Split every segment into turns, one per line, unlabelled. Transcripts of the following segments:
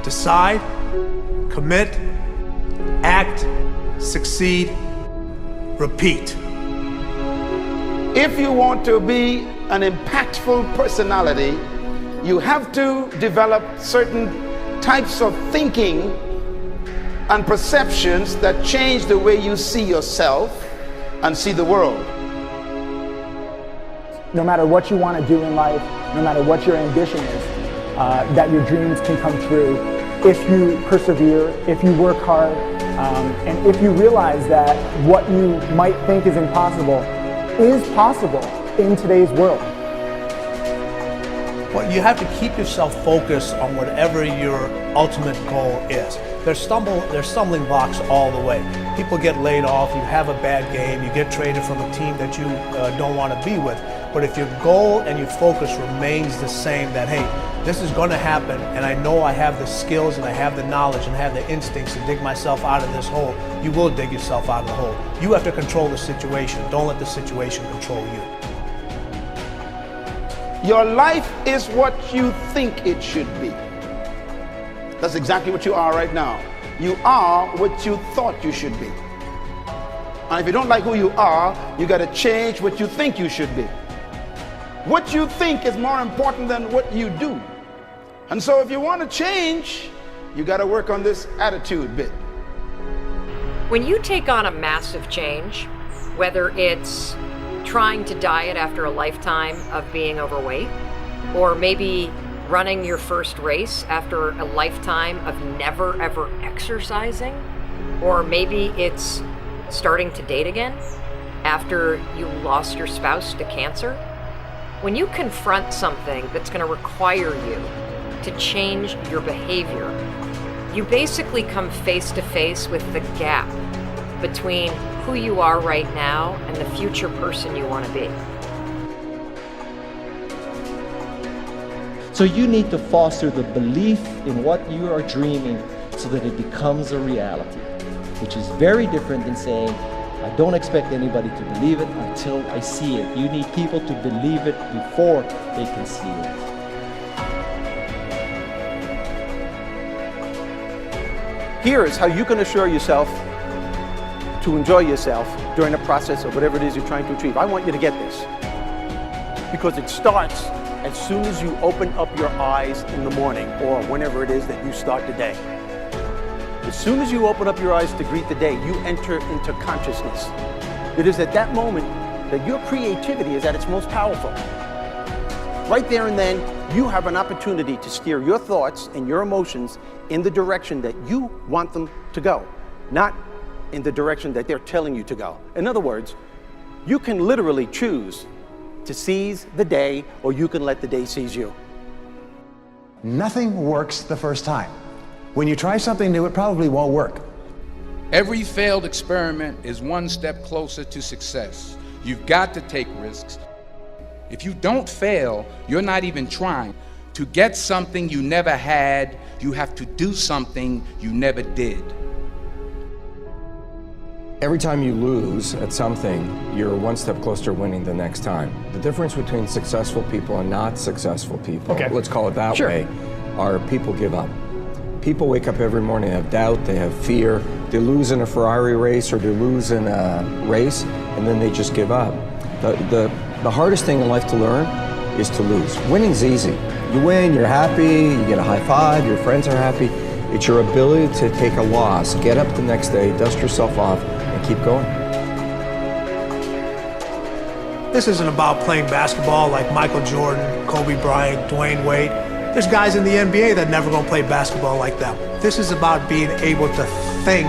Decide, commit, act, succeed, repeat.
If you want to be an impactful personality, you have to develop certain types of thinking and perceptions that change the way you see yourself and see the world.
No matter what you want to do in life, no matter what your ambition is, that your dreams can come true if you persevere, if you work hard, and if you realize that what you might think is impossible is possible in today's world.
Well, you have to keep yourself focused on whatever your ultimate goal is. There's stumbling blocks all the way. People get laid off, you have a bad game, you get traded from a team that you don't want to be with. But if your goal and your focus remains the same, that hey, this is going to happen, and I know I have the skills and I have the knowledge and I have the instincts to dig myself out of this hole, you will dig yourself out of the hole. You have to control the situation. Don't let the situation control you.
Your life is what you think it should be. That's exactly what you are right now. You are what you thought you should be. And if you don't like who you are, you got to change what you think you should be. What you think is more important than what you do. And so if you want to change, you got to work on this attitude bit.
When you take on a massive change, whether it's trying to diet after a lifetime of being overweight, or maybe running your first race after a lifetime of never ever exercising, or maybe it's starting to date again after you lost your spouse to cancer. When you confront something that's going to require you to change your behavior, you basically come face to face with the gap between who you are right now and the future person you want to be.
So you need to foster the belief in what you are dreaming so that it becomes a reality, which is very different than saying, I don't expect anybody to believe it until I see it. You need people to believe it before they can see it.
Here is how you can assure yourself to enjoy yourself during the process of whatever it is you're trying to achieve. I want you to get this, because it starts as soon as you open up your eyes in the morning, or whenever it is that you start the day. As soon as you open up your eyes to greet the day, you enter into consciousness. It is at that moment that your creativity is at its most powerful. Right there and then, you have an opportunity to steer your thoughts and your emotions in the direction that you want them to go, not in the direction that they're telling you to go. In other words, you can literally choose to seize the day, or you can let the day seize you.
Nothing works the first time. When you try something new, it probably won't work.
Every failed experiment is one step closer to success. You've got to take risks. If you don't fail, you're not even trying. To get something you never had, you have to do something you never did.
Every time you lose at something, you're one step closer to winning the next time. The difference between successful people and not successful people, let's call it that way, are people give up. People wake up every morning, they have doubt, they have fear, they lose in a Ferrari race or they lose in a race, and then they just give up. The hardest thing in life to learn is to lose. Winning's easy. You win, you're happy, you get a high five, your friends are happy. It's your ability to take a loss, get up the next day, dust yourself off, and keep going.
This isn't about playing basketball like Michael Jordan, Kobe Bryant, Dwayne Wade. There's guys in the NBA that never gonna play basketball like them. This is about being able to think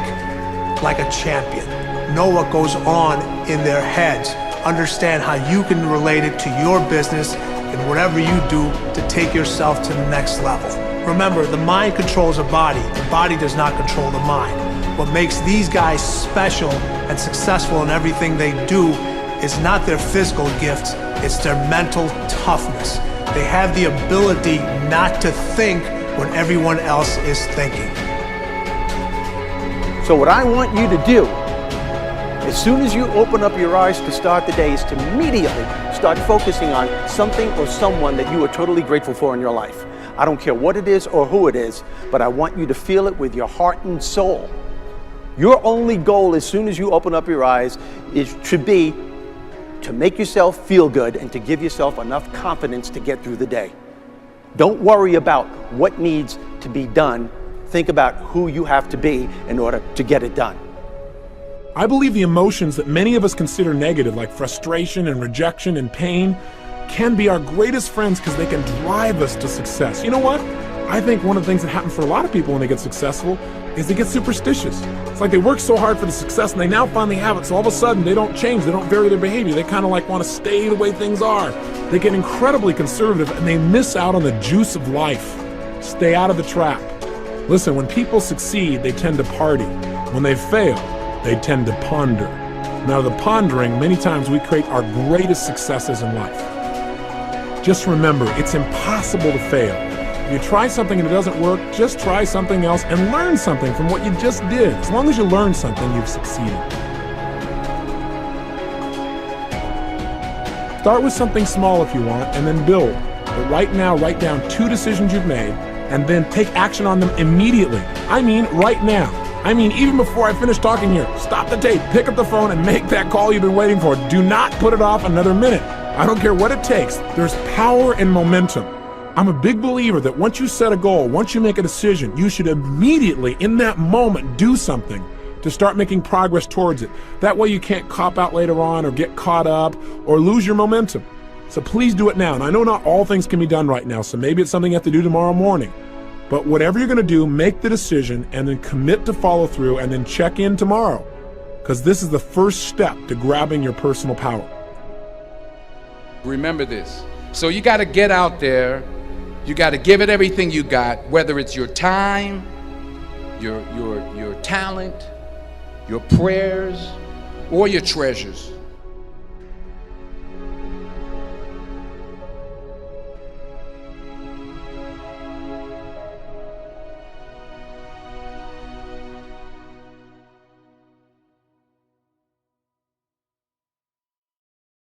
like a champion, know what goes on in their heads, understand how you can relate it to your business and whatever you do to take yourself to the next level. Remember, the mind controls the body does not control the mind. What makes these guys special and successful in everything they do is not their physical gifts, it's their mental toughness. They have the ability not to think when everyone else is thinking.
So what I want you to do As soon as you open up your eyes to start the day, is to immediately start focusing on something or someone that you are totally grateful for in your life. I don't care what it is or who it is, but I want you to feel it with your heart and soul. Your only goal as soon as you open up your eyes should be to make yourself feel good and to give yourself enough confidence to get through the day. Don't worry about what needs to be done. Think about who you have to be in order to get it done.
I believe the emotions that many of us consider negative, like frustration and rejection and pain, can be our greatest friends because they can drive us to success. You know what? I think one of the things that happens for a lot of people when they get successful is they get superstitious. It's like they work so hard for the success and they now finally have it, so all of a sudden they don't change, they don't vary their behavior, they kind of like want to stay the way things are. They get incredibly conservative and they miss out on the juice of life. Stay out of the trap. Listen, when people succeed, they tend to party. When they fail, they tend to ponder. Now, the pondering, many times we create our greatest successes in life. Just remember, it's impossible to fail. If you try something and it doesn't work, just try something else and learn something from what you just did. As long as you learn something, you've succeeded. Start with something small if you want, and then build. But right now, write down 2 decisions you've made, and then take action on them immediately. I mean, right now. I mean, even before I finish talking here, stop the tape, pick up the phone, and make that call you've been waiting for. Do not put it off another minute. I don't care what it takes. There's power in momentum. I'm a big believer that once you set a goal, once you make a decision, you should immediately, in that moment, do something to start making progress towards it. That way you can't cop out later on or get caught up or lose your momentum. So please do it now. And I know not all things can be done right now, so maybe it's something you have to do tomorrow morning. But whatever you're going to do, make the decision and then commit to follow through and then check in tomorrow. Because this is the first step to grabbing your personal power.
Remember this. So you got to get out there. You got to give it everything you got, whether it's your time, your talent, your prayers, or your treasures.